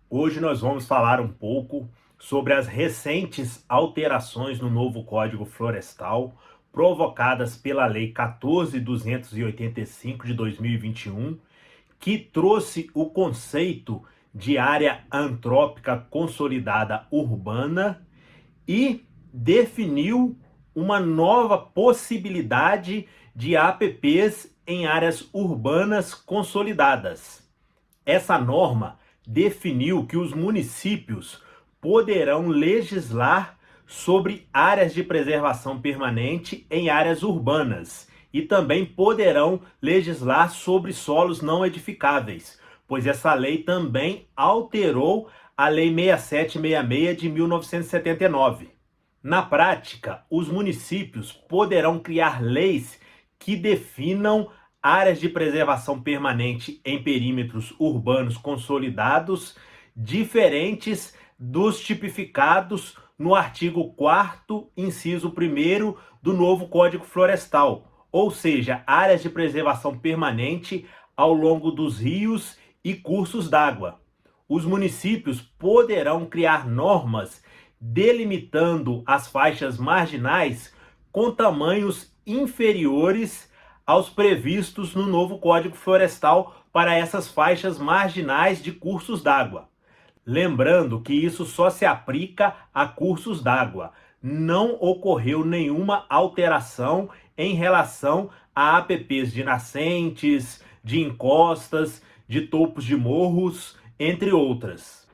Hoje nós vamos falar um pouco sobre as recentes alterações no novo Código Florestal provocadas pela Lei 14.285 de 2021, que trouxe o conceito de área antrópica consolidada urbana e definiu uma nova possibilidade de APPs em áreas urbanas consolidadas. Essa norma definiu que os municípios poderão legislar sobre áreas de preservação permanente em áreas urbanas e também poderão legislar sobre solos não edificáveis, pois essa lei também alterou a Lei 6766 de 1979. Na prática, os municípios poderão criar leis que definam áreas de preservação permanente em perímetros urbanos consolidados, diferentes dos tipificados no artigo 4º, inciso 1º do novo Código Florestal, ou seja, áreas de preservação permanente ao longo dos rios e cursos d'água. Os municípios poderão criar normas delimitando as faixas marginais com tamanhos inferiores aos previstos no novo Código Florestal para essas faixas marginais de cursos d'água. Lembrando que isso só se aplica a cursos d'água. Não ocorreu nenhuma alteração em relação a APPs de nascentes, de encostas, de topos de morros, entre outras.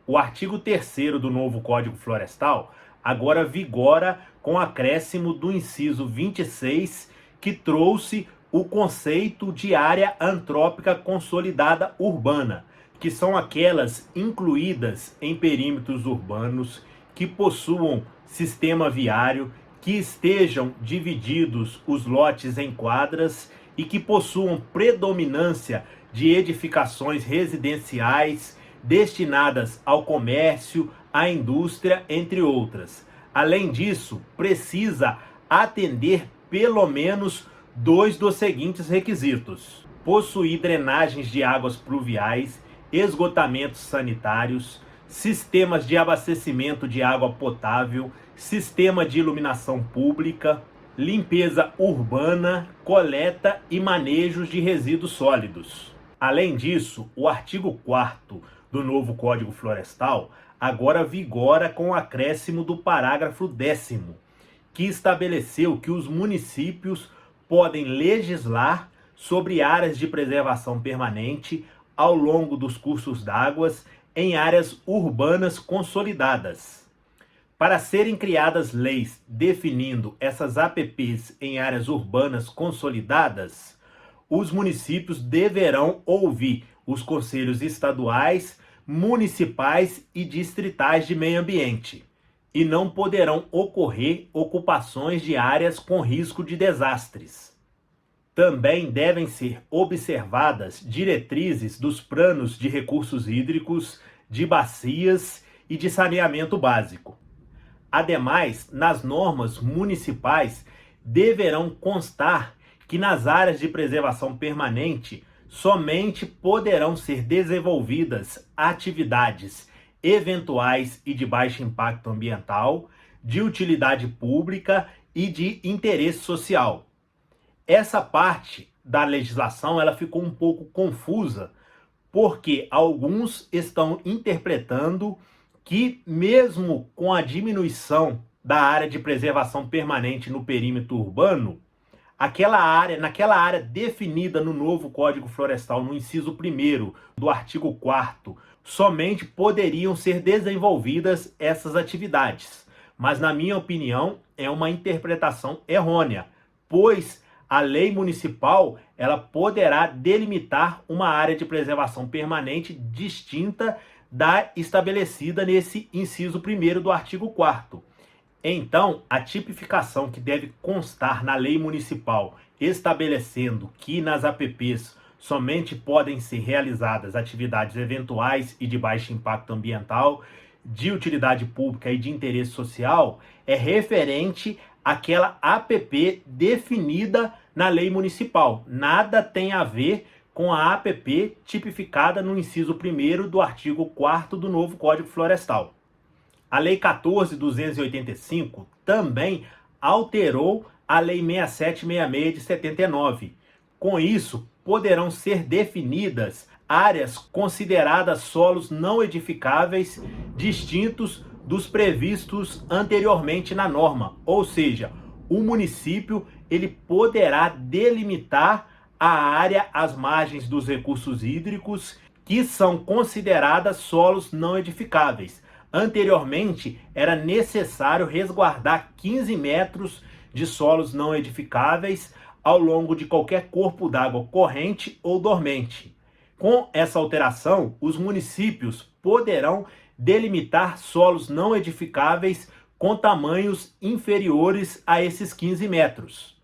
O artigo 3º do novo Código Florestal agora vigora com acréscimo do inciso 26, que trouxe o conceito de área antrópica consolidada urbana, que são aquelas incluídas em perímetros urbanos que possuam sistema viário, que estejam divididos os lotes em quadras e que possuam predominância de edificações residenciais destinadas ao comércio, à indústria, entre outras. Além disso, precisa atender pelo menos dois dos seguintes requisitos: possuir drenagens de águas pluviais, esgotamentos sanitários, sistemas de abastecimento de água potável, sistema de iluminação pública, limpeza urbana, coleta e manejo de resíduos sólidos. Além disso, o artigo 4º do novo Código Florestal agora vigora com o acréscimo do parágrafo 10º, que estabeleceu que os municípios podem legislar sobre áreas de preservação permanente ao longo dos cursos d'água em áreas urbanas consolidadas. Para serem criadas leis definindo essas APPs em áreas urbanas consolidadas, os municípios deverão ouvir os conselhos estaduais, municipais e distritais de meio ambiente, e não poderão ocorrer ocupações de áreas com risco de desastres. Também devem ser observadas diretrizes dos planos de recursos hídricos, de bacias e de saneamento básico. Ademais, nas normas municipais deverão constar que nas áreas de preservação permanente somente poderão ser desenvolvidas atividades eventuais e de baixo impacto ambiental, de utilidade pública e de interesse social. Essa parte da legislação ela ficou um pouco confusa, porque alguns estão interpretando que mesmo com a diminuição da área de preservação permanente no perímetro urbano, naquela área definida no novo Código Florestal, no inciso 1º do artigo 4º, somente poderiam ser desenvolvidas essas atividades. Mas, na minha opinião, é uma interpretação errônea, pois a lei municipal ela poderá delimitar uma área de preservação permanente distinta da estabelecida nesse inciso 1º do artigo 4º. Então, a tipificação que deve constar na lei municipal, estabelecendo que nas APPs somente podem ser realizadas atividades eventuais e de baixo impacto ambiental, de utilidade pública e de interesse social, é referente àquela APP definida na lei municipal. Nada tem a ver com a APP tipificada no inciso 1º do artigo 4º do novo Código Florestal. A Lei 14.285 também alterou a Lei 6766 de 79. Com isso, poderão ser definidas áreas consideradas solos não edificáveis distintos dos previstos anteriormente na norma, ou seja, o município ele poderá delimitar a área às margens dos recursos hídricos que são consideradas solos não edificáveis. Anteriormente, era necessário resguardar 15 metros de solos não edificáveis ao longo de qualquer corpo d'água corrente ou dormente. Com essa alteração, os municípios poderão delimitar solos não edificáveis com tamanhos inferiores a esses 15 metros.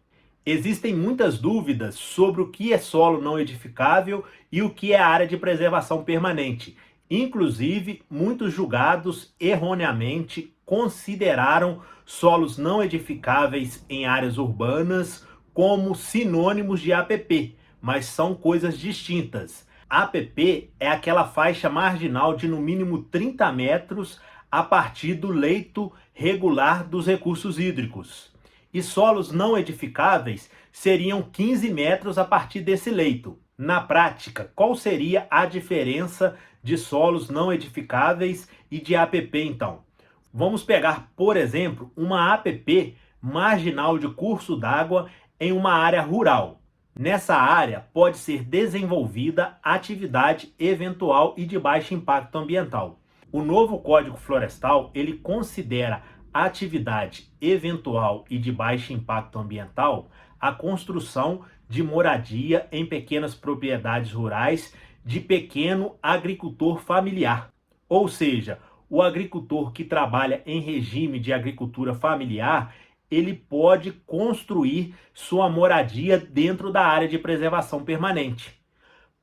Existem muitas dúvidas sobre o que é solo não edificável e o que é área de preservação permanente. Inclusive, muitos julgados erroneamente consideraram solos não edificáveis em áreas urbanas como sinônimos de APP, mas são coisas distintas. APP é aquela faixa marginal de no mínimo 30 metros a partir do leito regular dos recursos hídricos. E solos não edificáveis seriam 15 metros a partir desse leito. Na prática, qual seria a diferença de solos não edificáveis e de APP então? Vamos pegar, por exemplo, uma APP marginal de curso d'água em uma área rural. Nessa área pode ser desenvolvida atividade eventual e de baixo impacto ambiental. O novo Código Florestal, ele considera atividade eventual e de baixo impacto ambiental a construção de moradia em pequenas propriedades rurais de pequeno agricultor familiar. Ou seja, o agricultor que trabalha em regime de agricultura familiar, ele pode construir sua moradia dentro da área de preservação permanente.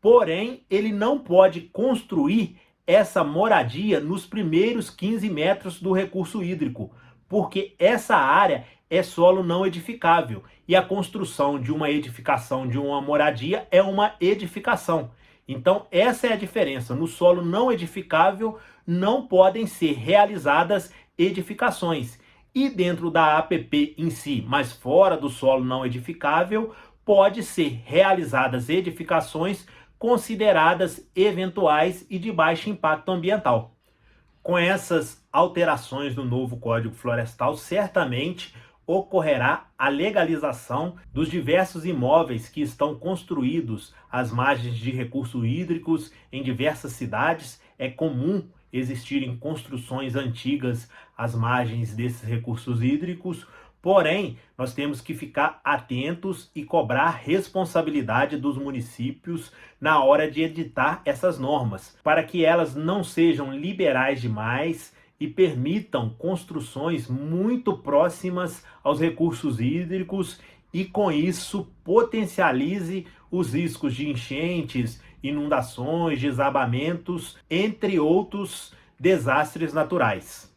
Porém, ele não pode construir essa moradia nos primeiros 15 metros do recurso hídrico, porque essa área é solo não edificável e a construção de uma edificação de uma moradia é uma edificação. Então, essa é a diferença. No solo não edificável não podem ser realizadas edificações. E dentro da APP em si, mas fora do solo não edificável, pode ser realizadas edificações consideradas eventuais e de baixo impacto ambiental. Com essas alterações no novo Código Florestal, certamente ocorrerá a legalização dos diversos imóveis que estão construídos às margens de recursos hídricos em diversas cidades. É comum existirem construções antigas às margens desses recursos hídricos, porém, nós temos que ficar atentos e cobrar responsabilidade dos municípios na hora de editar essas normas, para que elas não sejam liberais demais e permitam construções muito próximas aos recursos hídricos e, com isso, potencialize os riscos de enchentes, inundações, desabamentos, entre outros desastres naturais.